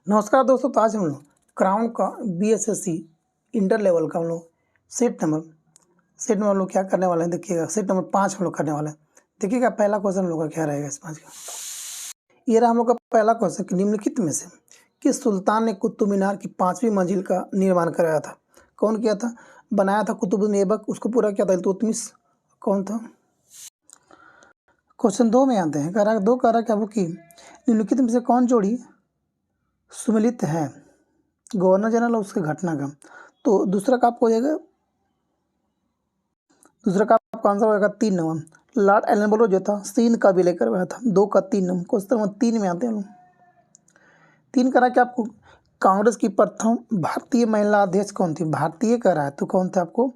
नमस्कार दोस्तों। तो आज हम लोग क्राउन का बीएसएससी इंटर लेवल का हम लोग सेट नंबर हम लोग क्या करने वाले हैं, देखिएगा। सेट नंबर 5 हम लोग करने वाले हैं। देखिएगा पहला क्वेश्चन हम लोग का क्या रहेगा इस 5 का। ये रहा हम लोग का पहला क्वेश्चन कि निम्नलिखित में से किस सुल्तान ने कुतुब मीनार की 5वीं मंजिल का निर्माण कराया था। कौन किया था? बनाया था कुतुबुद्दीन ऐबक। उसको पूरा किया था इल्तुतमिश। कौन था? क्वेश्चन 2 में आते हैं। कह रहा क्या वो कि निम्नलिखित में से कौन जोड़ी सुमेलित है गवर्नर जनरल और उसके घटनाक्रम। तो दूसरा का आपको हो जाएगा, दूसरा का आपका आंसर होगा 3 नंबर। लॉर्ड एलन जो था सिंध का विलय करवाया था। 2 का 3 नंबर। क्वेश्चन नंबर 3 में आते हैं लोग। 3 करा कि आपको कांग्रेस की प्रथम भारतीय महिला अध्यक्ष कौन थी। भारतीय करा है तो कौन थे आपको?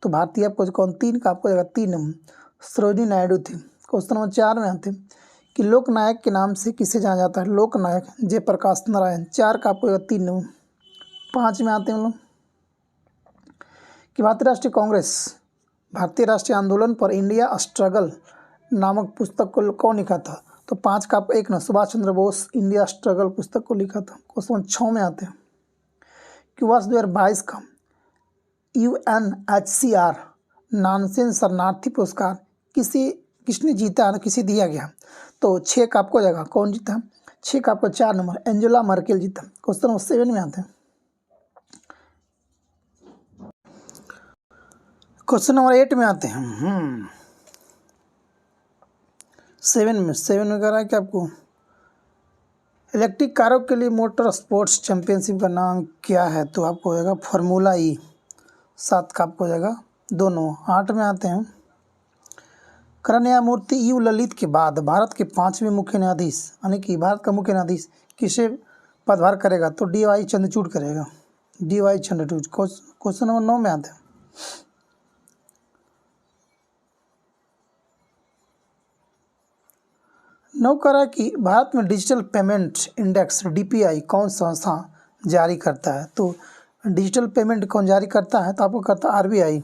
तो भारतीय आपको कौन? 3 का आपको जाएगा 3 नंबर। सरोजिनी नायडू थी। क्वेश्चन नंबर 4 में आते हैं कि लोकनायक के नाम से किसे जाना जाता है। लोकनायक जयप्रकाश नारायण। 4 का आपको 3 नंबर। 5 में आते हैं हम लोग कि भारतीय राष्ट्रीय आंदोलन पर इंडिया स्ट्रगल नामक पुस्तक को कौन लिखा था। तो 5 का आपको 1 number. Subhash Chandra Bose India struggle पुस्तक को लिखा था। क्वेश्चन 6 में आते हैं कि वर्ष 2022 का UNHCR नानसेन शरणार्थी पुरस्कार किसने जीता ना किसे दिया गया। तो 6 का आपको जाएगा कौन जीता। 6 का आपको 4 नंबर एंजेला मर्केल जीता। क्वेश्चन नंबर 7 में आते हैं। क्वेश्चन नंबर 8 में आते हैं। 7 में कह रहा है कि आपको इलेक्ट्रिक कारों के लिए मोटर स्पोर्ट्स चैंपियनशिप का नाम क्या है। तो आपको हो जाएगा फार्मूला ई। 7 का आपको हो जाएगा 2 नंबर। 8 में आते हैं करण न्यायमूर्ति यू ललित के बाद भारत के 5वें मुख्य न्यायाधीश यानी कि भारत का मुख्य न्यायाधीश किसे पदभार करेगा। तो DY चंद्रचूड़ करेगा। DY चंद्रचूड़। क्वेश्चन नंबर 9 में आते हैं। नौ करा कि भारत में डिजिटल पेमेंट इंडेक्स DPI कौन संस्था जारी करता है। तो डिजिटल पेमेंट कौन जारी करता है। तो आपको करता है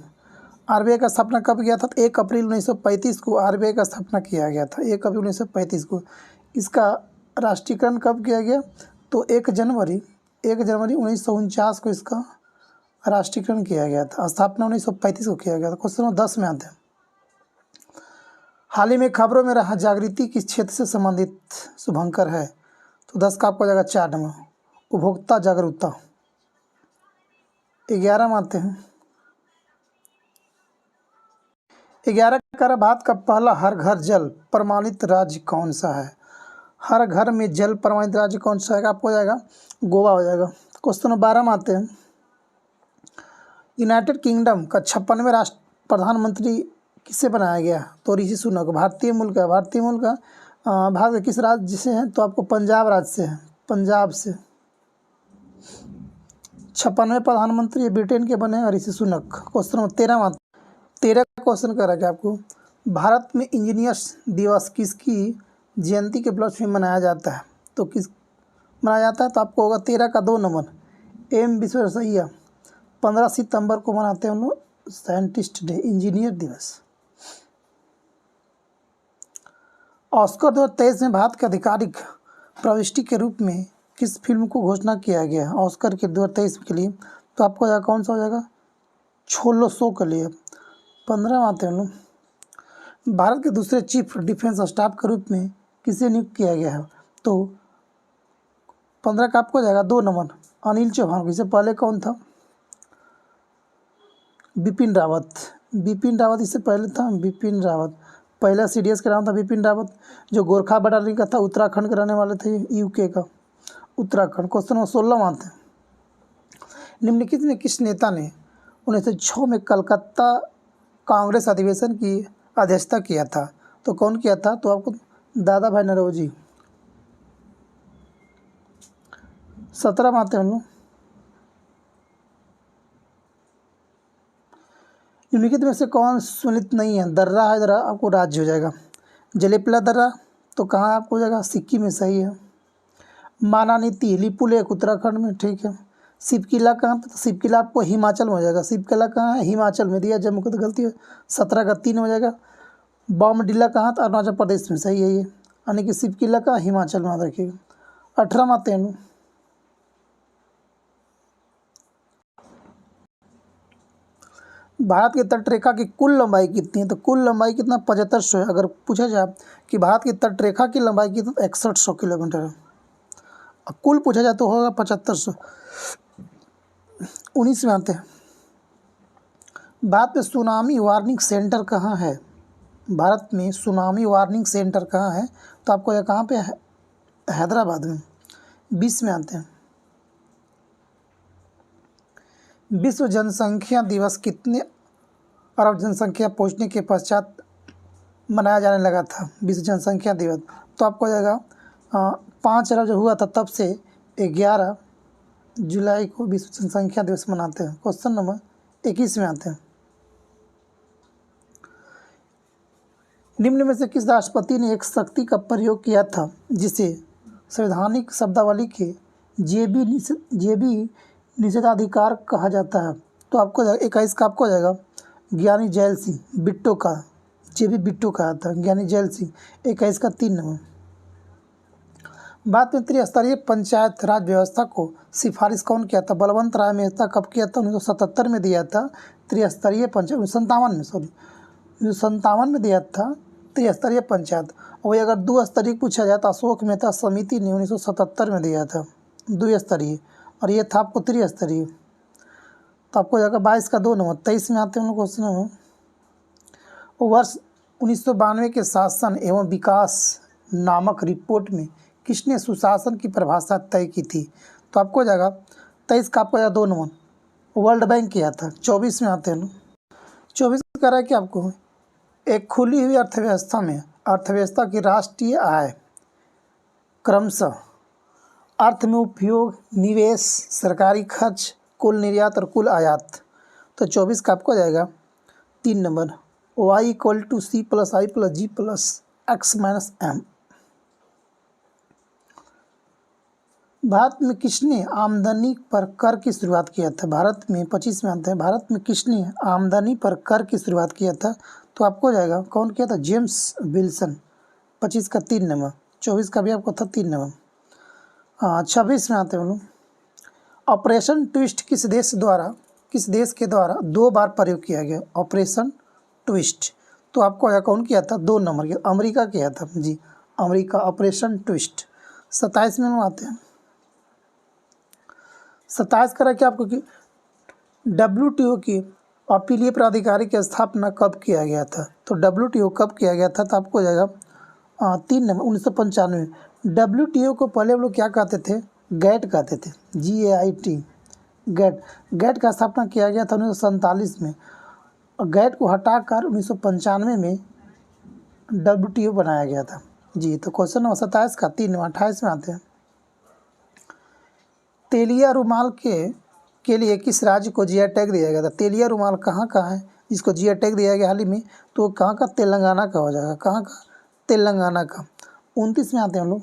RBI का स्थापना कब किया था। तो 1 अप्रैल 1935 को RBI का स्थापना किया गया था। 1 अप्रैल 1935 को। इसका राष्ट्रीयकरण कब किया गया। तो 1 जनवरी 1949 को इसका राष्ट्रीयकरण किया गया था। स्थापना 1935 को किया गया था। क्वेश्चन नंबर 10 में आते हैं। हाल ही में खबरों में रहा जागृति किस क्षेत्र से संबंधित शुभंकर है। तो 10 का आपको जाएगा 4 नंबर उपभोक्ता जागरूकता। 11 में आते हैं। 11 का भारत का पहला हर घर जल प्रमाणित राज्य कौन सा है। हर घर में जल प्रमाणित राज्य कौन सा है। आपको हो जाएगा गोवा हो जाएगा। क्वेश्चन नंबर 12 में आते हैं। यूनाइटेड किंगडम का 56वें राष्ट्र प्रधानमंत्री किससे बनाया गया। तो ऋषि सुनक। भारतीय मूल का भारत के किस राज्य से है। तो आपको पंजाब राज्य से है। पंजाब से 56वें प्रधानमंत्री ब्रिटेन के बने Rishi Sunak. Question number 13 question कर रहा है आपको भारत में इंजीनियर्स दिवस किसकी जयंती के उपलक्ष्य में मनाया जाता है। तो किस मनाया जाता है। तो आपको होगा 13 का 2 नंबर एम विश्वेश्वरैया। 15 सितंबर को मनाते हैं हम लोग साइंटिस्ट डे इंजीनियर दिवस। ऑस्कर 2023 में भारत के आधिकारिक प्रविष्टि के रूप में किस फिल्म को घोषणा किया गया है ऑस्कर के 2023 के लिए। तो आपको जाएगा कौन सा हो जाएगा छोलो शो के लिए। 15 में आते हैं लोग भारत के दूसरे चीफ डिफेंस स्टाफ के रूप में किसे नियुक्त किया गया है। तो 15 का आपको जाएगा 2 नंबर अनिल चौहान। इससे पहले कौन था। बिपिन रावत इससे पहले था। बिपिन रावत पहला CDS का नाम था बिपिन रावत, जो गोरखा बटालियन का था। उत्तराखंड के रहने वाले थे। UK का उत्तराखंड। क्वेश्चन नंबर 16 में आते हैं। निम्नलिखित में किस नेता ने 1906 में कलकत्ता कांग्रेस अधिवेशन की अध्यक्षता किया था। तो कौन किया था। तो आपको दादा भाई नौरोजी। 17 में आते हैं हम लोग। निम्नलिखित में से कौन सुनित नहीं है। दर्रा है, दर्रा आपको राज्य हो जाएगा। जलेपला दर्रा तो कहाँ आपको हो जाएगा सिक्किम में। सही है। मानानीति लिपुलेख उत्तराखंड में। ठीक है। शिवकिला कहाँ पे। तो शिवकिला आपको हिमाचल में हो जाएगा। शिवकिला कहाँ है हिमाचल में दिया। जम्मू को तो गलती है। 17 का 3 हो जाएगा। बॉमडिला कहाँ था अरुणाचल प्रदेश में। सही है ये यानी कि शिवकिला का हिमाचल में याद रखिएगा। 18 में आते हैं भारत की तटरेखा की कुल लंबाई कितनी है? तो कुल लंबाई कितना 7500 है। अगर पूछा जाए कि भारत की तटरेखा की लंबाई कितना, तो 6100 किलोमीटर है। अब कुल पूछा जाए तो होगा 7500। 19 में आते हैं, भारत में सुनामी वार्निंग सेंटर कहाँ है? भारत में सुनामी वार्निंग सेंटर कहाँ है? तो आपको यह कहाँ पे है? हैदराबाद में। 20 में आते हैं, विश्व जनसंख्या दिवस कितने अरब जनसंख्या पहुंचने के पश्चात मनाया जाने लगा था? विश्व जनसंख्या दिवस तो आपको हो जाएगा 5 अरब जब हुआ था तब से 11 जुलाई को विश्व जनसंख्या दिवस मनाते हैं। क्वेश्चन नंबर 21 में आते हैं, निम्न में से किस राष्ट्रपति ने एक शक्ति का प्रयोग किया था जिसे संवैधानिक शब्दावली के जेबी निषेधाधिकार कहा जाता है? तो आपको 21 का आपको हो जाएगा ज्ञानी जैल सिंह बिट्टो का, जेबी बिट्टो कहा था, ज्ञानी जैल सिंह। 21 का 3 नंबर, भारत में त्रिस्तरीय पंचायत राज व्यवस्था को सिफारिश कौन किया था? बलवंत राय मेहता कब किया था? 1977 में दिया था त्रिस्तरीय पंचायत, 1957 में दिया था त्रिस्तरीय पंचायत। और अगर 2 स्तरीय पूछा जाए तो अशोक मेहता समिति ने 1977 में दिया था 2 स्तरीय, और ये था आपको त्रिस्तरीय। तो आपको जाएगा 22 का 2 नंबर। 23 में आते हैं हम लोग क्वेश्चन में, वर्ष 1992 के शासन एवं विकास नामक रिपोर्ट में किसने सुशासन की परिभाषा तय की थी? तो आपको हो जाएगा 23 का आपको जाएगा 2 नंबर, वर्ल्ड बैंक किया था। 24 में आते हैं लोग, 24 कह रहा है कि आपको एक खुली हुई अर्थव्यवस्था में अर्थव्यवस्था की राष्ट्रीय आय क्रमशः अर्थ में उपयोग, निवेश, सरकारी खर्च, कुल निर्यात और कुल आयात। तो 24 का आपको जाएगा 3 नंबर, y=c+i+g+x-m। भारत में किसने आमदनी पर कर की शुरुआत किया था? भारत में 25 में आते हैं, भारत में किसने आमदनी पर कर की शुरुआत किया था? तो आपको हो जाएगा कौन किया था? James Wilson. 25 का 3 नंबर, 24 का भी आपको था 3 नंबर। 26 में आते हैं लोग, ऑपरेशन ट्विस्ट किस देश के द्वारा 2 बार प्रयोग किया गया? ऑपरेशन ट्विस्ट तो आपको यह कौन किया था? 2 नंबर के, अमेरिका किया था जी, अमेरिका, ऑपरेशन ट्विस्ट। 27 में हम आते हैं, 27 करा कि आपको कि WTO की अपीलीय प्राधिकारी की स्थापना कब किया गया था? तो WTO कब किया गया था? तो आपको हो जाएगा 3 नंबर, 1995। WTO को पहले हम लोग क्या कहते थे? गैट कहते थे, GAIT, गैट का स्थापना किया गया था 1947 में, और गैट को हटाकर 1995 में WTO बनाया गया था जी। तो क्वेश्चन नंबर 27 का 3 नंबर। 28 में आते हैं, तेलिया रुमाल के लिए किस राज्य को GI टैग दिया गया था? तेलिया रुमाल कहाँ का है जिसको GI टैग दिया गया हाल ही में? तो कहाँ का? तेलंगाना का हो जाएगा। कहाँ का? तेलंगाना का। 29 में आते हैं हम लोग,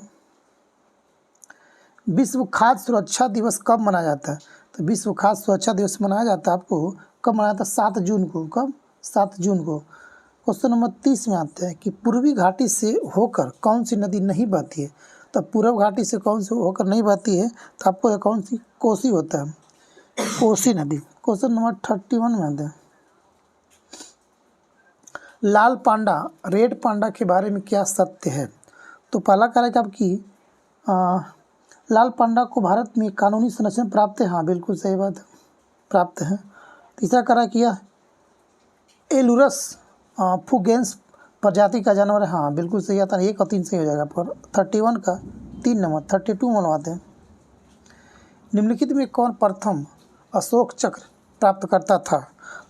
विश्व खाद्य सुरक्षा दिवस कब मनाया जाता है? तो विश्व खाद्य सुरक्षा दिवस मनाया जाता है आपको कब मनाया था? 7 जून को। कब? 7 जून को। क्वेश्चन नंबर 30 में आते हैं कि पूर्वी घाटी से होकर कौन सी नदी नहीं बहती है? तो पूर्व घाटी से कौन सी होकर नहीं बहती है? तो आपको कौन सी? कोसी होता है, कोसी नदी। क्वेश्चन नंबर 31 में आते हैं, लाल पांडा, रेड पांडा के बारे में क्या सत्य है? तो पहला कह रहा है कि आपकी लाल पांडा को भारत में कानूनी संरक्षण प्राप्त है। हाँ बिल्कुल सही बात है, प्राप्त है। तीसरा कह रहा है कि यह एलुरस फुगेंस प्रजाति का जानवर है। हाँ बिल्कुल सही आता है, 1 और 3 सही हो जाएगा। पर 31 का 3 नंबर। 32 मनवाते हैं, निम्नलिखित में कौन प्रथम अशोक चक्र प्राप्त करता था?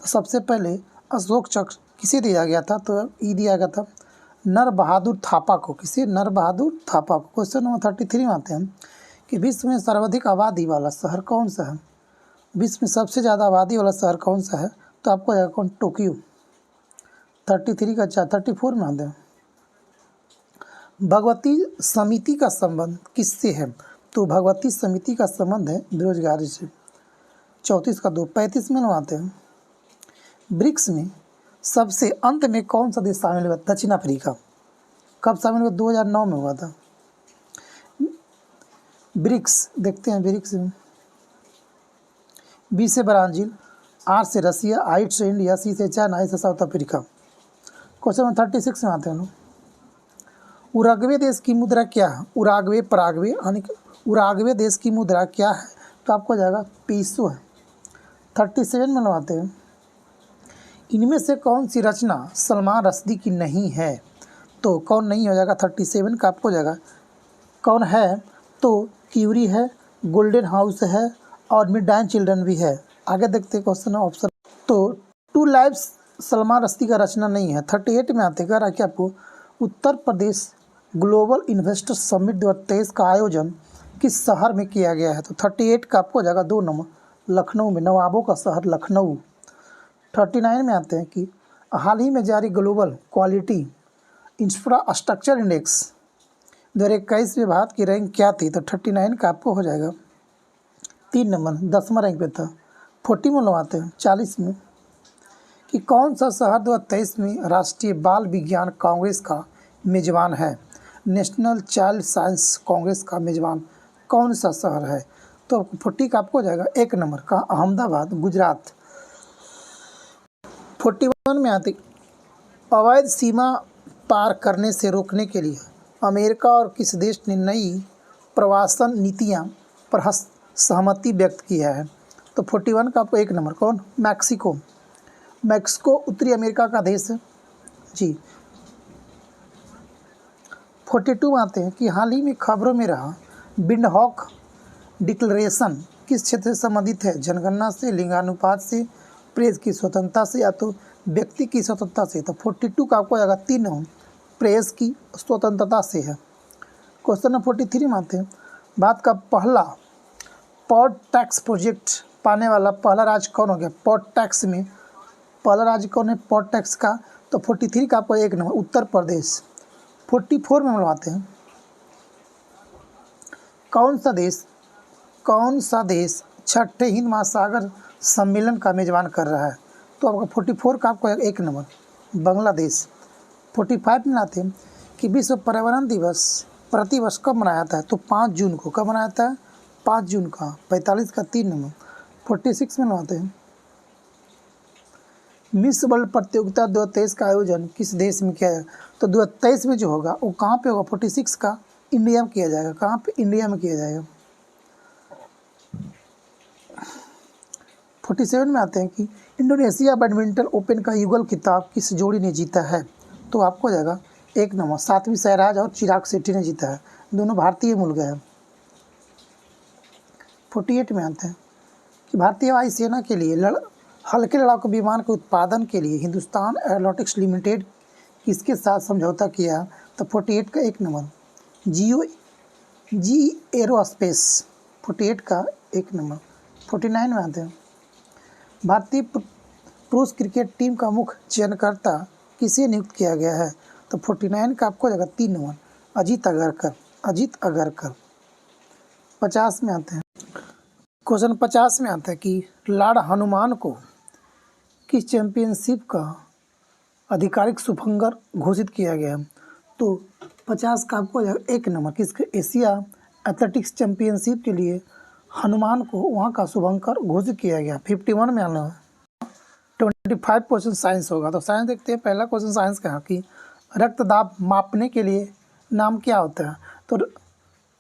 तो सबसे पहले अशोक चक्र किसे दिया गया था? तो ये दिया गया था नर बहादुर थापा को। किसे? नर बहादुर थापा को। क्वेश्चन नंबर 33 में आते हैं कि विश्व में सर्वाधिक आबादी वाला शहर कौन सा है? विश्व में सबसे ज़्यादा आबादी वाला शहर कौन सा है? तो आपको जाएगा कौन? टोक्यो। 33 का 4। 34 में आते हैं, भगवती समिति का संबंध किससे है? तो भगवती समिति का संबंध है बेरोजगारी से। 34 का 2। 35 में आते हैं, ब्रिक्स में सबसे अंत में कौन सा देश शामिल हुआ? दक्षिण अफ्रीका। कब शामिल हुआ? 2009 में हुआ था। ब्रिक्स देखते हैं, ब्रिक्स में बी से ब्राज़ील, आर से रसिया, आई से इंडिया, सी से चाइना, आई से साउथ अफ्रीका। क्वेश्चन नंबर 36 में आते हैं लोग। उराग्वे देश की मुद्रा क्या है? उराग्वे, पराग्वे यानी कि उराग्वे देश की मुद्रा क्या है? तो आपको हो जाएगा पीसो है। 37 में लगाते हैं। इनमें से कौन सी रचना सलमान रश्दी की नहीं है? तो कौन नहीं हो जाएगा 37 का आपको हो जाएगा। कौन है? तो क्यूरी है, गोल्डन हाउस है और मिड-नाइट चिल्ड्रन भी है। आगे देखते हैं क्वेश्चन ऑप्शन। तो टू लाइव्स सलमान रश्दी का रचना नहीं है। 38 में आते कह रहा है कि आपको Uttar Pradesh global investor summit 2023 का आयोजन किस शहर में किया गया है? तो 38 का आपको हो जाएगा 2 नंबर, लखनऊ में, नवाबों का शहर लखनऊ। 39 में आते हैं कि हाल ही में जारी ग्लोबल क्वालिटी इंफ्रास्ट्रक्चर इंडेक्स 2021 में भारत की रैंक क्या थी? तो 39 का आपको हो जाएगा 3 नंबर, 10वां रैंक पे था। 40 में लगाते हैं 40 में कि कौन सा शहर 2023 में राष्ट्रीय बाल विज्ञान कांग्रेस का मेजबान है? नेशनल चाइल्ड साइंस कांग्रेस का मेजबान कौन सा शहर है? तो 40 का आपको हो जाएगा 1 नंबर का अहमदाबाद, गुजरात। 41 में आते अवैध सीमा पार करने से रोकने के लिए अमेरिका और किस देश ने नई प्रवासन नीतियां पर सहमति व्यक्त की है? तो 41 का आपको 1 नंबर, कौन? मैक्सिको। मैक्सिको उत्तरी अमेरिका का देश है जी। 42 में आते हैं कि हाल ही में खबरों में रहा विंडहॉक डिक्लेरेशन किस क्षेत्र से संबंधित है? जनगणना से, लिंगानुपात से, प्रेस की स्वतंत्रता से या तो व्यक्ति की स्वतंत्रता से? तो 42 का आपको आएगा 3 नंबर, प्रेस की स्वतंत्रता से है। क्वेश्चन नंबर 43 में आते हैं। भारत का पहला पॉड टैक्स प्रोजेक्ट पाने वाला पहला राज्य कौन हो गया? पॉड टैक्स में पहला राज्य कौन है पॉड टैक्स का? तो 43 का आपको 1 नंबर, उत्तर प्रदेश। 44 में मिलवाते हैं। कौन सा देश छठे हिंद महासागर सम्मेलन का मेजबान कर रहा है? तो आपका 44 का आपको 1 नंबर, बांग्लादेश। 45 में आते हैं कि विश्व पर्यावरण दिवस प्रतिवर्ष कब मनाया जाता है? तो 5 जून को। कब मनाया जाता है? 5 जून का। 45 का 3 नंबर। 46 में मिलवाते हैं। मिस वर्ल्ड प्रतियोगिता 2023 का आयोजन किस देश में किया जाएगा? तो 2023 में जो होगा वो कहाँ पे होगा? 46 का इंडिया में किया जाएगा। कहाँ पे? इंडिया में किया जाएगा। 47 में आते हैं कि इंडोनेशिया बैडमिंटन ओपन का युगल खिताब किस जोड़ी ने जीता है? तो आपको हो जाएगा 1 नंबर, सात्विक साईराज और चिराग शेट्टी ने जीता है। दोनों भारतीय मूल गए हैं। 48 में आते हैं कि भारतीय वायुसेना के लिए हल्के लड़ाकू विमान के उत्पादन के लिए हिंदुस्तान एरोनॉटिक्स लिमिटेड किसके साथ समझौता किया? तो 48 का 1 नंबर, जी एरोस्पेस। 48 का 1 नंबर। 49 में आते हैं। भारतीय पुरुष क्रिकेट टीम का मुख्य चयनकर्ता किसे नियुक्त किया गया है? तो 49 का आपको हो जाएगा 3 नंबर, अजीत अगरकर। 50 में आते हैं। क्वेश्चन 50 में आता है कि लॉर्ड हनुमान को किस चैंपियनशिप का आधिकारिक शुभंकर घोषित किया गया है? तो 50 का आपको 1 नंबर, किसके? एशिया एथलेटिक्स चैंपियनशिप के लिए हनुमान को वहाँ का शुभंकर घोषित किया गया। 51 में आना है। 25 क्वेश्चन साइंस होगा। तो साइंस देखते हैं। पहला क्वेश्चन साइंस का है कि रक्तदाब मापने के लिए नाम क्या होता है? तो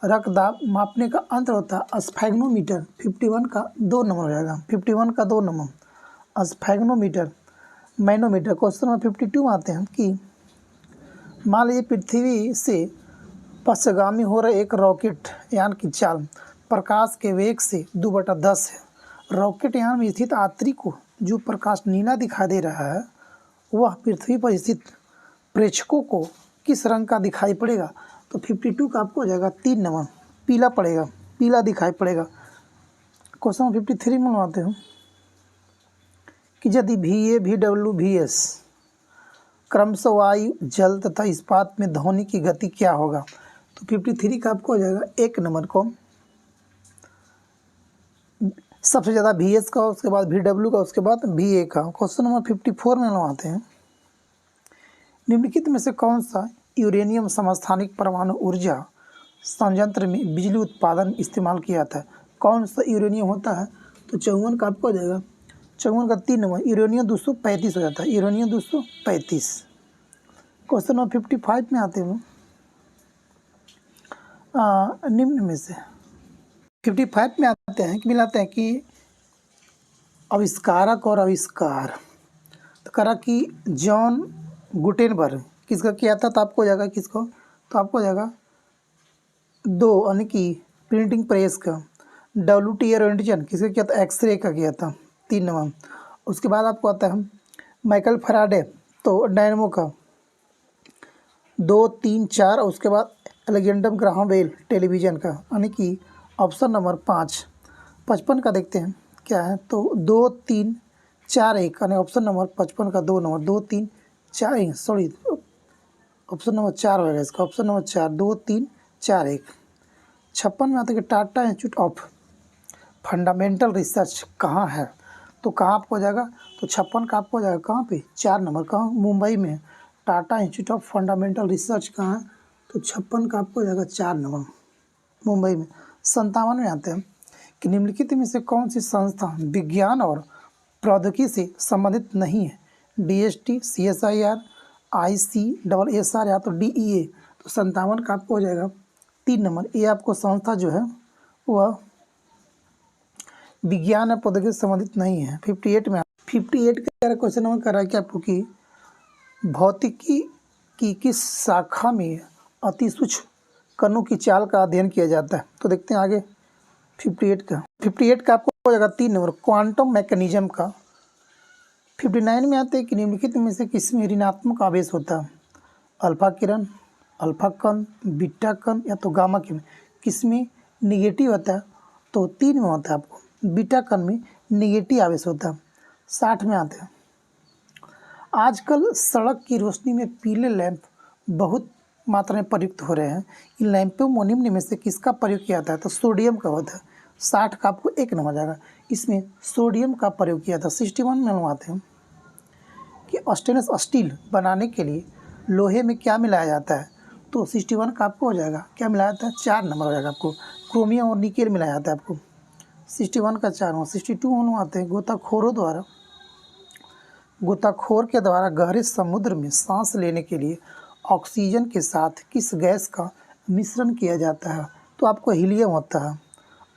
रक्तदाब मापने का अंतर होता है स्फैग्नोमीटर। 51 का 2 नंबर हो जाएगा। 51 का 2 नंबर, स्फैग्नोमीटर, मैनोमीटर। क्वेश्चन नंबर 52 में आते हैं कि मान लीजिए पृथ्वी से पश्चगामी हो रहे एक रॉकेट यान की चाल प्रकाश के वेग से 2/10 है। रॉकेट यान में स्थित यात्री को जो प्रकाश नीला दिखाई दे रहा है वह पृथ्वी पर स्थित प्रेक्षकों को किस रंग का दिखाई पड़ेगा? तो 52 का आपको हो जाएगा 3 नंबर, पीला पड़ेगा, पीला दिखाई पड़ेगा। क्वेश्चन 53 में आते हैं कि यदि VA, VW, VS क्रमशः वायु, जल तथा इस्पात में ध्वनि की गति क्या होगा? तो 53 का आपको हो जाएगा 1 नंबर को सबसे ज़्यादा VS का, उसके बाद VW का, उसके बाद VA का। क्वेश्चन नंबर 54 में लगाते हैं। निम्नलिखित में से कौन सा यूरेनियम समस्थानिक परमाणु ऊर्जा संयंत्र में बिजली उत्पादन इस्तेमाल किया जाता है? कौन सा यूरेनियम होता है? तो 54 का आपको हो जाएगा 54 का 3 नंबर यूरेनियम 235 हो जाता है, यूरेनियम 235। क्वेश्चन नंबर 55 में आते हैं निम्न में से 55 में आते हैं कि मिलाते हैं कि आविष्कारक और आविष्कार। तो करा कि जॉन गुटेनबर्ग किसका किया था, तो आपको हो जाएगा किसको, तो आपको हो जाएगा 2 यानी कि प्रिंटिंग प्रेस का। WT रोन्टिजन किसका किया था, एक्सरे का किया था, 3 नंबर। उसके बाद आपको आता है माइकल फैराडे, तो डायनमो का 2 3 4। उसके बाद अलेक्जेंडर ग्राहम बेल टेलीविज़न का, यानी कि ऑप्शन नंबर 5। 55 का देखते हैं क्या है, तो 2 3 4 1 यानी ऑप्शन नंबर 55 का 2 नंबर 2 3 4 सॉरी ऑप्शन नंबर 4 होगा इसका, ऑप्शन नंबर 4 2 3 4 1। 56 में आता है कि Tata institute of fundamental research कहाँ है, तो कहाँ आपको हो जाएगा, तो 56 का आपको हो जाएगा कहाँ पे, 4 नंबर कहाँ, मुंबई में। Tata institute of fundamental research कहाँ है, तो 56 का आपको हो जाएगा 4 नंबर मुंबई में। 57 में आते हैं कि निम्नलिखित में से कौन सी संस्था विज्ञान और प्रौद्योगिकी से संबंधित नहीं है, DST CSIR ICSSR या तो DEA। तो 57 का आपको हो जाएगा 3 नंबर, ये आपको संस्था जो है वह विज्ञान और प्रौद्योगिकी से संबंधित नहीं है। 58 में 58 का क्वेश्चन नंबर कर रहा है कि आपको कि भौतिकी की किस शाखा में अति सूक्ष्म कणों की चाल का अध्ययन किया जाता है, तो देखते हैं आगे 58 का आपको हो जाएगा 3 नंबर क्वांटम मैकेनिज्म का। 59 में आते हैं कि निम्नलिखित में से किसमें ऋणात्मक आवेश होता है, अल्फा किरण, अल्फा कण, बीटा कण या तो गामा किरण, किसमें निगेटिव होता है, तो 3 में होता है आपको बीटा कण में निगेटिव आवेश होता है। 60 में आते हैं आजकल सड़क की रोशनी में पीले लैंप बहुत मात्रा में प्रयुक्त हो रहे हैं, इन लैंपों में निम्न में से किसका प्रयोग किया जाता है, तो सोडियम का होता है। 60 का आपको 1 नंबर जाएगा, इसमें सोडियम का प्रयोग किया था। 61 में हम आते हैं कि स्टेनलेस स्टील बनाने के लिए लोहे में क्या मिलाया जाता है, तो 61 का आपको हो जाएगा क्या मिलाया जाता है, 4 नंबर हो जाएगा आपको, क्रोमियम और निकेल मिलाया जाता है आपको। 61 का 4 नंबर। 62 में आते हैं गोताखोर के द्वारा गहरे समुद्र में सांस लेने के लिए ऑक्सीजन के साथ किस गैस का मिश्रण किया जाता है, तो आपको हीलियम होता है,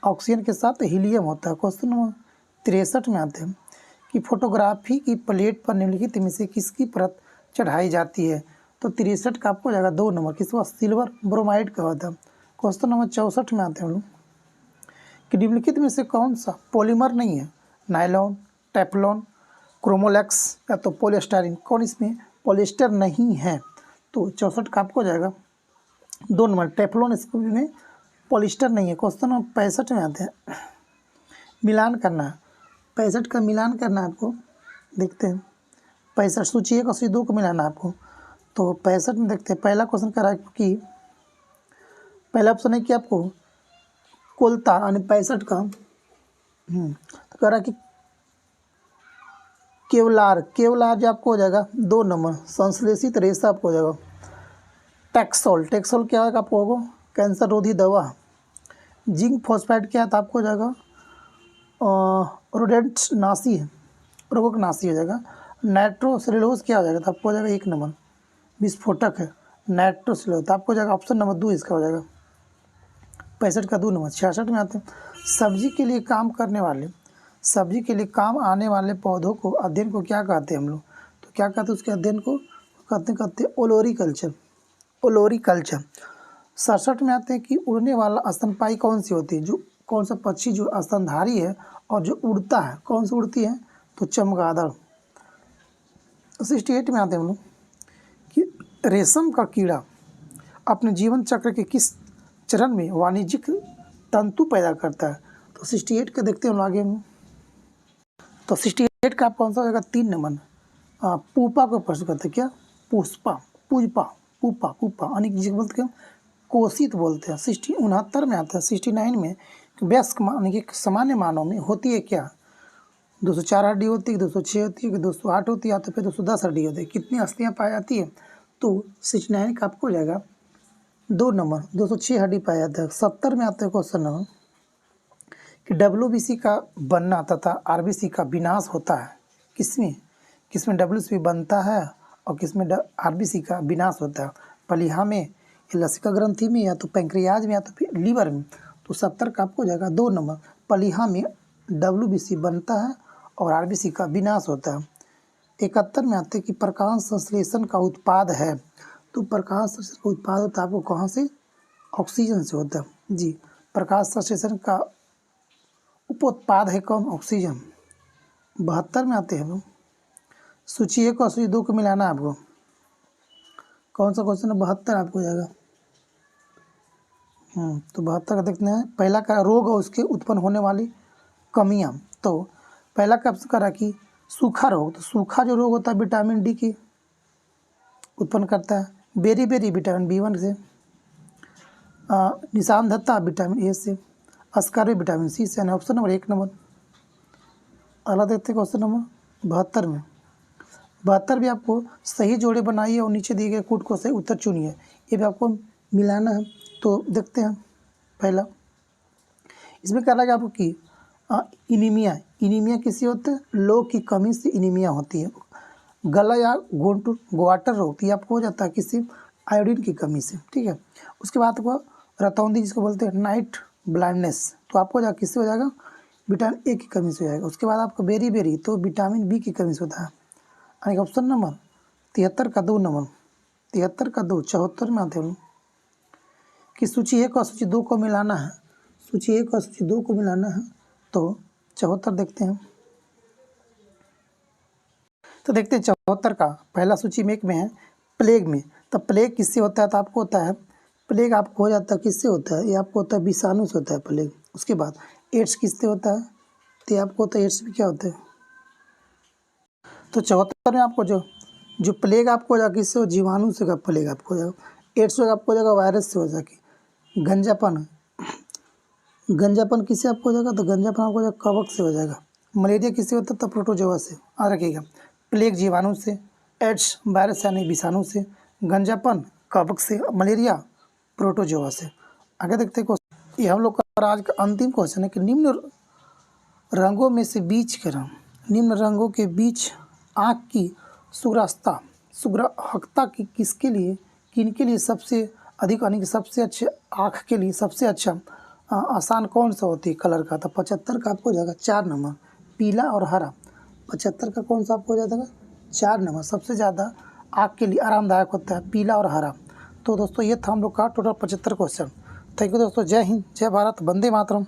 ऑक्सीजन के साथ हीलियम होता है। क्वेश्चन नंबर 63 में आते हैं कि फोटोग्राफी की प्लेट पर निम्नलिखित में से किसकी परत चढ़ाई जाती है, तो 63 का आपको हो जाएगा 2 नंबर, किसका, सिल्वर ब्रोमाइड का होता है। क्वेश्चन नंबर 64 में आते हैं हम लोग कि निम्नलिखित में से कौन सा पॉलीमर नहीं है, नायलॉन, टेफ्लॉन, क्रोमोलेक्स या तो पॉलीस्टाइरीन, कौन इसमें पॉलिएस्टर नहीं है, तो 64 का आपको हो जाएगा 2 नंबर, टेफ्लॉन इसमें पॉलिएस्टर नहीं है। क्वेश्चन नंबर 65 में आते हैं मिलान करना है, 65 का मिलान करना है आपको, देखते हैं 65 सूची 1 और सूची 2 को मिलाना है आपको। तो 65 में देखते हैं पहला क्वेश्चन कह रहा है कि पहला ऑप्शन है कि आपको कोलता यानी 65 का तो कह रहा है कि केवलार जो आपको हो जाएगा 2 नंबर, संश्लेषित रेशा आपको हो जाएगा। टेक्सोल क्या होगा आपको होगा, कैंसर रोधी दवा। जिंक फॉस्फाइड क्या है, तो आपको हो जाएगा रोडेंटनाशी रोगकनाशी हो जाएगा। नाइट्रोसेलुलोज क्या हो जाएगा, तो आपको हो जाएगा 1 नंबर, विस्फोटक है नाइट्रोसेलुलोज, तो आपको हो जाएगा ऑप्शन नंबर 2 इसका हो जाएगा। 65 का 2 नंबर। 66 में आते हैं सब्जी के लिए काम आने वाले पौधों को अध्ययन को क्या कहते हैं हम लोग, तो क्या कहते हैं उसके अध्ययन को कहते हैं ओलोरिकल्चर। 67 में आते हैं कि उड़ने वाला स्तनपायी कौन सी होती है, जो कौन सा पक्षी जो स्तनधारी है और जो उड़ता है, कौन सी उड़ती है, तो चमगादड़। 68 में आते हैं हम लोग कि रेशम का कीड़ा अपने जीवन चक्र के किस चरण में वाणिज्यिक तंतु पैदा करता है, तो 68 का देखते हैं हम आगे में। तो 68 का आप कौन सा हो जाएगा, 3 नंबर, पूपा को प्रश्न करते हैं, क्या पूपा अनेक जिसे बोलते हैं कोशित बोलते हैं। 69 में आता है 69 में वयस्क यानी कि सामान्य मानव में होती है क्या, 204 हड्डी होती है, 206 होती है, 208 होती है, तो फिर 210 हड्डी होती है, कितनी अस्थियाँ पाई जाती है, तो 69 का आपको हो जाएगा 2 नंबर, 206 हड्डी पाया जाता है। 70 में आता है क्वेश्चन नंबर कि कि WBC का बनना तथा RBC का विनाश होता है किसमें? किसमें WBC बनता है और किसमें RBC का विनाश होता है? पलिहा में, या लसिका ग्रंथि में, या तो पैंक्रियाज में, या तो फिर लीवर में। तो 70 का आपको हो जाएगा 2 नंबर। पलिहा में WBC बनता है और RBC का विनाश होता है। 71 में आते हैं कि प्रकाश संश्लेषण का उत्पाद है। तो प्रकाश संश्लेषण का उत्पाद होता है आपको कहाँ से? ऑक्सीजन से होता है जी। प्रकाश संश्लेषण का उपोत्पाद है कौन? ऑक्सीजन। 72 में आते हैं हम सूची 1 और सूची 2 को मिलाना है आपको। कौन सा क्वेश्चन है? 72 आपको हो जाएगा। तो 72 का देखते हैं। पहला का रोग और उसके उत्पन्न होने वाली कमियां। तो पहला का करा कि सूखा रोग। तो सूखा जो रोग होता है विटामिन डी की उत्पन्न करता है। बेरी बेरी विटामिन B1 से। निशानदत्ता विटामिन A से। अस्कार्य विटामिन C से। Option number 1 number. अगला देखते हैं क्वेश्चन नंबर 72 में। 72 भी आपको सही जोड़े बनाइए और नीचे दिए गए कूट को सही उत्तर चुनिए। ये भी आपको मिलाना है। तो देखते हैं पहला इसमें कह रहा है कि आपको कि इनीमिया। इनीमिया किसी होते हैं? लोह की कमी से इनीमिया होती है। गला या ग्वाटर रोग तो ये आपको हो जाता है किसी आयोडीन की कमी से। ठीक है। उसके बाद आपको रतौंधी जिसको बोलते हैं नाइट ब्लाइंडनेस, तो आपको हो जाएगा किससे हो जाएगा? विटामिन A की कमी से हो जाएगा। उसके बाद आपको बेरी बेरी तो विटामिन B की कमी से होता है। ऑप्शन नंबर 73 का 2 नंबर। 73 का 2। 74 में आते हैं कि सूची 1 और सूची 2 को मिलाना है। सूची 1 और सूची 2 को मिलाना है। तो 74 देखते हैं। तो देखते हैं 74 का पहला सूची में 1 में है प्लेग में। तो प्लेग किससे होता है? तो आपको होता है प्लेग आपको हो जाता है किससे होता है? ये आपको होता है विषाणु से होता है प्लेग। उसके बाद एड्स किससे होता है? तो ये आपको होता है एड्स भी क्या होता है? तो 74 में आपको जो प्लेग आपको हो जाएगा किससे? हो जीवाणु से का प्लेग आपको हो जाएगा। एड्स आपको हो जाएगा वायरस से हो जाएगी। गंजापन किससे आपको हो जाएगा? तो गंजापन आपको हो जाएगा कवक से हो जाएगा। मलेरिया किससे होता है? तो प्रोटोजोआ से। याद रखिएगा, प्लेग जीवाणु से, एड्स वायरस यानी विषाणु से, गंजापन कवक से, मलेरिया प्रोटोजोआ से। आगे देखते हैं क्वेश्चन। ये हम लोग का आज का अंतिम क्वेश्चन है कि निम्न रंगों में से बीच के रंग, निम्न रंगों के बीच आँख की सुग्राहकता की किसके लिए, किनके लिए सबसे अधिक, यानी कि सबसे अच्छे आँख के लिए सबसे अच्छा आसान कौन सा होती है कलर का? तो 75 का आपको हो जाएगा 4 नंबर पीला और हरा। 75 का कौन सा आपको हो जाएगा? 4 नंबर। सबसे ज़्यादा आँख के लिए आरामदायक होता है पीला और हरा। तो दोस्तों ये था हम लोग का टोटल 75 क्वेश्चन। थैंक यू दोस्तों। जय हिंद, जय भारत, वंदे मातरम।